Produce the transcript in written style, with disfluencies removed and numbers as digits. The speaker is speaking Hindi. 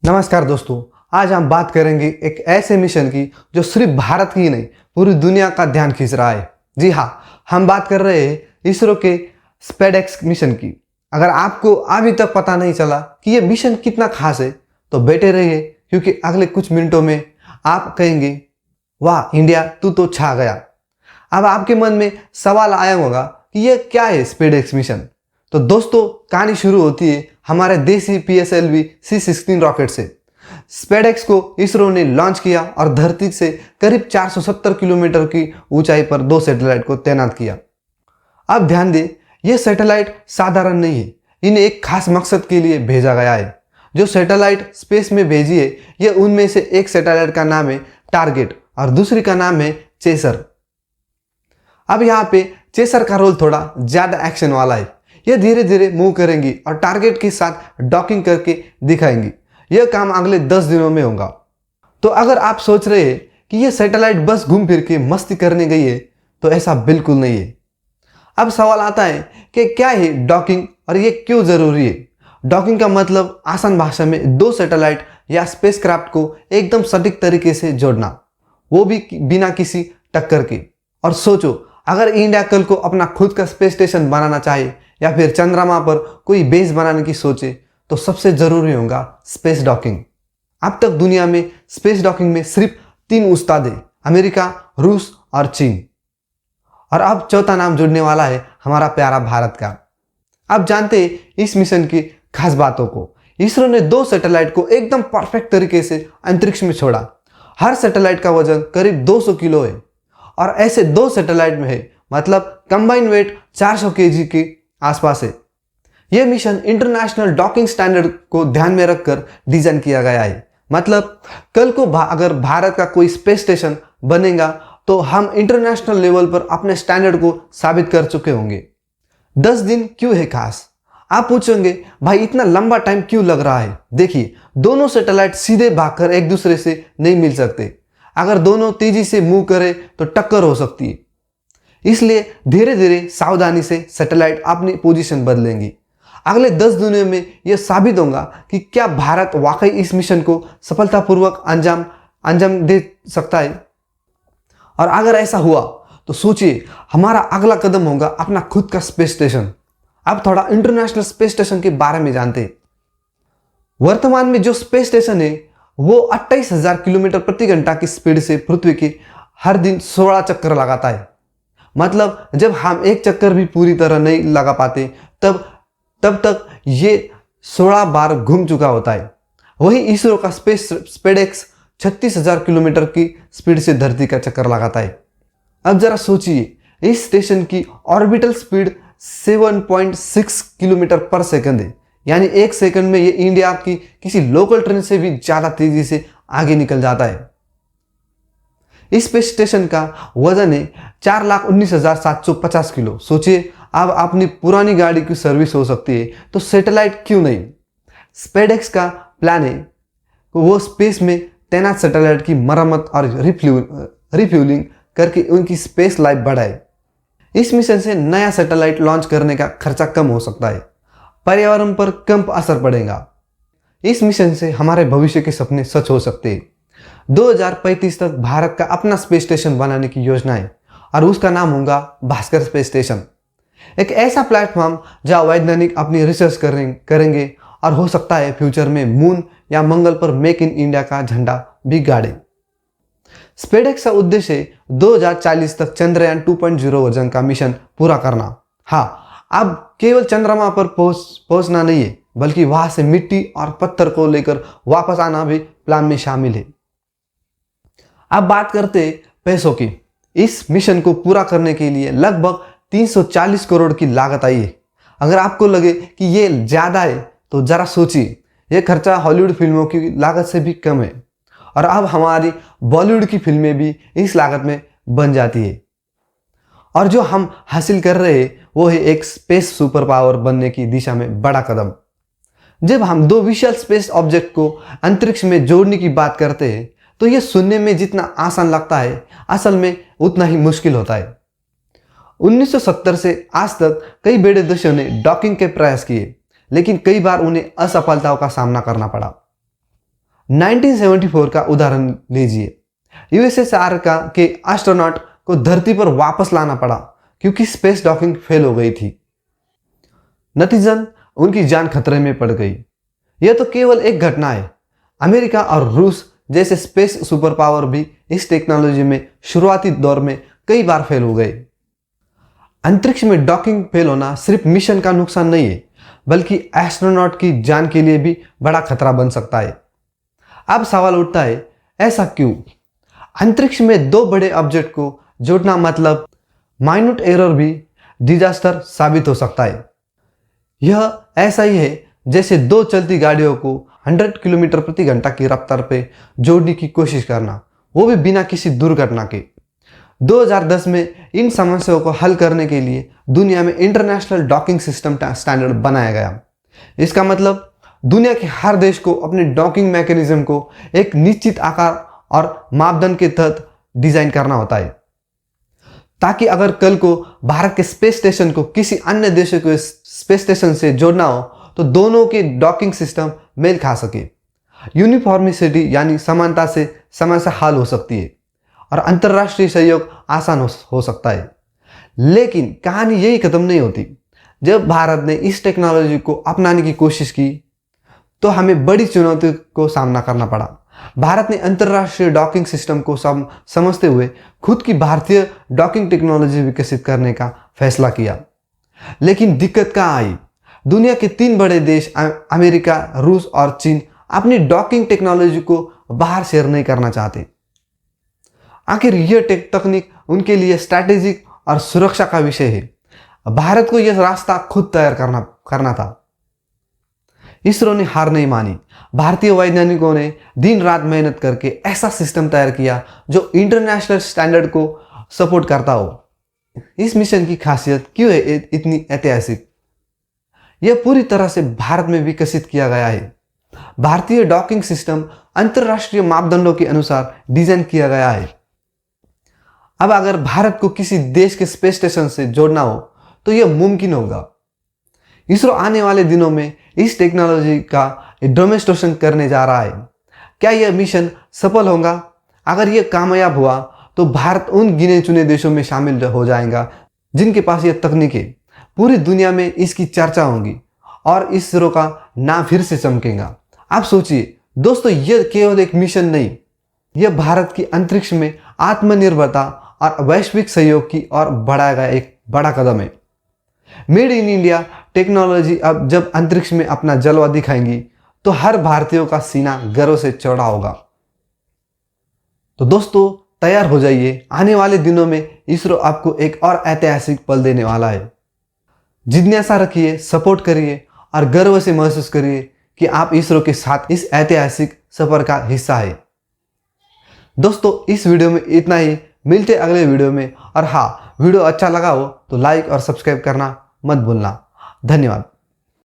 नमस्कार दोस्तों। आज हम बात करेंगे एक ऐसे मिशन की जो सिर्फ भारत की ही नहीं पूरी दुनिया का ध्यान खींच रहा है। जी हाँ, हम बात कर रहे हैं इसरो के स्पेडएक्स मिशन की। अगर आपको अभी तक पता नहीं चला कि ये मिशन कितना खास है तो बैठे रहिए, क्योंकि अगले कुछ मिनटों में आप कहेंगे वाह इंडिया तू तो छा गया। अब आपके मन में सवाल आया होगा कि ये क्या है स्पेडएक्स मिशन। तो दोस्तों, कहानी शुरू होती है हमारे देसी PSLV C-16 रॉकेट से। स्पेडएक्स को इसरो ने लॉन्च किया और धरती से करीब 470 किलोमीटर की ऊंचाई पर 2 सैटेलाइट को तैनात किया। अब ध्यान दें, ये सैटेलाइट साधारण नहीं है, इन्हें एक खास मकसद के लिए भेजा गया है। जो सैटेलाइट स्पेस में भेजी है, ये उनमें से एक सैटेलाइट का नाम है टारगेट और दूसरी का नाम है चेसर। अब यहाँ पे चेसर का रोल थोड़ा ज्यादा एक्शन वाला है। यह धीरे धीरे मूव करेंगी और टारगेट के साथ डॉकिंग करके दिखाएंगी। यह काम अगले 10 दिनों में होगा। तो अगर आप सोच रहे हैं कि यह सैटेलाइट बस घूम फिर के मस्ती करने गई है, तो ऐसा बिल्कुल नहीं है। अब सवाल आता है कि क्या है डॉकिंग और ये क्यों जरूरी है। डॉकिंग का मतलब आसान भाषा में 2 सैटेलाइट या स्पेसक्राफ्ट को एकदम सटीक तरीके से जोड़ना, वो भी बिना किसी टक्कर के। और सोचो, अगर इंडिया कल को अपना खुद का स्पेस स्टेशन बनाना चाहे या फिर चंद्रमा पर कोई बेस बनाने की सोचे, तो सबसे जरूरी होगा स्पेस डॉकिंग। अब तक दुनिया में स्पेस डॉकिंग में सिर्फ 3 उस्ताद हैं, अमेरिका, रूस और चीन। और अब चौथा नाम जुड़ने वाला है हमारा प्यारा भारत का। अब जानते हैं इस मिशन की खास बातों को। इसरो ने 2 सैटेलाइट को एकदम परफेक्ट तरीके से अंतरिक्ष में छोड़ा। हर सैटेलाइट का वजन करीब 200 किलो है और ऐसे 2 सैटेलाइट में है, मतलब कंबाइन वेट 400 kg के आसपास है। यह मिशन इंटरनेशनल डॉकिंग स्टैंडर्ड को ध्यान में रखकर डिजाइन किया गया है। मतलब कल को अगर भारत का कोई स्पेस स्टेशन बनेगा तो हम इंटरनेशनल लेवल पर अपने स्टैंडर्ड को साबित कर चुके होंगे। 10 दिन क्यों है खास? आप पूछेंगे भाई इतना लंबा टाइम क्यों लग रहा है? देखिए, दोनों सैटेलाइट सीधे भागकर एक दूसरे से नहीं मिल सकते। अगर दोनों तेजी से मूव करें तो टक्कर हो सकती है। इसलिए धीरे धीरे सावधानी से सैटेलाइट अपनी पोजीशन बदलेंगी। अगले 10 दिनों में यह साबित होगा कि क्या भारत वाकई इस मिशन को सफलतापूर्वक अंजाम दे सकता है। और अगर ऐसा हुआ तो सोचिए, हमारा अगला कदम होगा अपना खुद का स्पेस स्टेशन। अब थोड़ा इंटरनेशनल स्पेस स्टेशन के बारे में जानते हैं। वर्तमान में जो स्पेस स्टेशन है वो 28,000 किलोमीटर प्रति घंटा की स्पीड से पृथ्वी के हर दिन 16 चक्कर लगाता है। मतलब जब हम एक चक्कर भी पूरी तरह नहीं लगा पाते तब तक ये 16 बार घूम चुका होता है। वही इसरो का स्पेडएक्स 36,000 किलोमीटर की स्पीड से धरती का चक्कर लगाता है। अब जरा सोचिए, इस स्टेशन की ऑर्बिटल स्पीड 7.6 किलोमीटर पर सेकंड है। यानी 1 सेकंड में ये इंडिया की किसी लोकल ट्रेन से भी ज्यादा तेजी से आगे निकल जाता है। इस स्पेस स्टेशन का वजन है 4,19,750 किलो। सोचिए, अब अपनी पुरानी गाड़ी की सर्विस हो सकती है तो सैटेलाइट क्यों नहीं। स्पेडएक्स का प्लान है कि वो स्पेस में तैनात सैटेलाइट की मरम्मत और रिफ्यूलिंग करके उनकी स्पेस लाइफ बढ़ाए। इस मिशन से नया सैटेलाइट लॉन्च करने का खर्चा कम हो सकता है, पर्यावरण पर कम असर पड़ेगा। इस मिशन से हमारे भविष्य के सपने सच हो सकते हैं। 2035 तक भारत का अपना स्पेस स्टेशन बनाने की योजना है और उसका नाम होगा भास्कर स्पेस स्टेशन। एक ऐसा प्लेटफॉर्म जहां वैज्ञानिक अपनी रिसर्च करेंगे और हो सकता है फ्यूचर में मून या मंगल पर मेक इन इंडिया का झंडा भी गाड़े। स्पेडएक्स का उद्देश्य है 2040 तक चंद्रयान 2.0 वजन का मिशन पूरा करना। हाँ, अब केवल चंद्रमा पर पहुंचना नहीं है, बल्कि वहां से मिट्टी और पत्थर को लेकर वापस आना भी प्लान में शामिल है। अब बात करते हैं पैसों की। इस मिशन को पूरा करने के लिए लगभग 340 करोड़ की लागत आई है। अगर आपको लगे कि ये ज्यादा है तो जरा सोचिए, यह खर्चा हॉलीवुड फिल्मों की लागत से भी कम है। और अब हमारी बॉलीवुड की फिल्में भी इस लागत में बन जाती है। और जो हम हासिल कर रहे हैं वो है एक स्पेस सुपर पावर बनने की दिशा में बड़ा कदम। जब हम 2 विशाल स्पेस ऑब्जेक्ट को अंतरिक्ष में जोड़ने की बात करते हैं तो यह सुनने में जितना आसान लगता है, असल में उतना ही मुश्किल होता है। 1970 से आज तक कई बड़े देशों ने डॉकिंग के प्रयास किए, लेकिन कई बार उन्हें असफलताओं का सामना करना पड़ा। 1974 का उदाहरण लीजिए। यूएसएसआर के एस्ट्रोनॉट को धरती पर वापस लाना पड़ा क्योंकि स्पेस डॉकिंग फेल हो गई थी। नतीजन उनकी जान खतरे में पड़ गई। यह तो केवल एक घटना है। अमेरिका और रूस जैसे स्पेस सुपर पावर भी इस टेक्नोलॉजी में शुरुआती दौर में कई बार फेल हो गए। अंतरिक्ष में डॉकिंग फेल होना सिर्फ मिशन का नुकसान नहीं है, बल्कि एस्ट्रोनॉट की जान के लिए भी बड़ा खतरा बन सकता है। अब सवाल उठता है, ऐसा क्यों? अंतरिक्ष में दो बड़े ऑब्जेक्ट को जोड़ना मतलब माइन्यूट एरर भी डिजास्टर साबित हो सकता है। यह ऐसा ही है जैसे दो चलती गाड़ियों को 100 किलोमीटर प्रति घंटा की रफ्तार पे जोड़ने की कोशिश करना, वो भी बिना किसी दुर्घटना के। 2010 में इन समस्याओं को हल करने के लिए दुनिया में इंटरनेशनल डॉकिंग सिस्टम स्टैंडर्ड बनाया गया। इसका मतलब दुनिया के हर देश को अपने डॉकिंग मैकेनिज्म को एक निश्चित आकार और मापदंड के तहत डिजाइन करना होता है, ताकि अगर कल को भारत के स्पेस स्टेशन को किसी अन्य देश के स्पेस स्टेशन से जोड़ना हो तो दोनों के डॉकिंग सिस्टम मेल खा सके। यूनिफॉर्मिसिटी यानी समानता से समस्या हल हो सकती है और अंतर्राष्ट्रीय सहयोग आसान हो सकता है। लेकिन कहानी यही खत्म नहीं होती। जब भारत ने इस टेक्नोलॉजी को अपनाने की कोशिश की तो हमें बड़ी चुनौती को सामना करना पड़ा। भारत ने अंतर्राष्ट्रीय डॉकिंग सिस्टम को समझते हुए खुद की भारतीय डॉकिंग टेक्नोलॉजी विकसित करने का फैसला किया। लेकिन दिक्कत कहाँ आई? दुनिया के 3 बड़े देश अमेरिका, रूस और चीन अपनी डॉकिंग टेक्नोलॉजी को बाहर शेयर नहीं करना चाहते। आखिर यह तकनीक उनके लिए स्ट्रैटेजिक और सुरक्षा का विषय है। भारत को यह रास्ता खुद तैयार करना था। इसरो ने हार नहीं मानी। भारतीय वैज्ञानिकों ने दिन रात मेहनत करके ऐसा सिस्टम तैयार किया जो इंटरनेशनल स्टैंडर्ड को सपोर्ट करता हो। इस मिशन की खासियत क्यों है इतनी ऐतिहासिक? यह पूरी तरह से भारत में विकसित किया गया है। भारतीय डॉकिंग सिस्टम अंतरराष्ट्रीय मापदंडों के अनुसार डिजाइन किया गया है। अब अगर भारत को किसी देश के स्पेस स्टेशन से जोड़ना हो तो यह मुमकिन होगा। इसरो आने वाले दिनों में इस टेक्नोलॉजी का डेमोन्स्ट्रेशन करने जा रहा है। क्या यह मिशन सफल होगा? अगर यह कामयाब हुआ तो भारत उन गिने चुने देशों में शामिल हो जाएगा जिनके पास यह तकनीक है। पूरी दुनिया में इसकी चर्चा होगी और इसरो का नाम फिर से चमकेगा। आप सोचिए दोस्तों, यह केवल एक मिशन नहीं, यह भारत की अंतरिक्ष में आत्मनिर्भरता और वैश्विक सहयोग की ओर बढ़ाया गया एक बड़ा कदम है। मेड इन इंडिया टेक्नोलॉजी अब जब अंतरिक्ष में अपना जलवा दिखाएंगी तो हर भारतीय का सीना गर्व से चौड़ा होगा। तो दोस्तों तैयार हो जाइए, आने वाले दिनों में इसरो आपको एक और ऐतिहासिक पल देने वाला है। जिज्ञासा रखिए, सपोर्ट करिए और गर्व से महसूस करिए कि आप इसरो के साथ इस ऐतिहासिक सफर का हिस्सा है। दोस्तों इस वीडियो में इतना ही। मिलते अगले वीडियो में। और हाँ, वीडियो अच्छा लगा हो तो लाइक और सब्सक्राइब करना मत भूलना। धन्यवाद।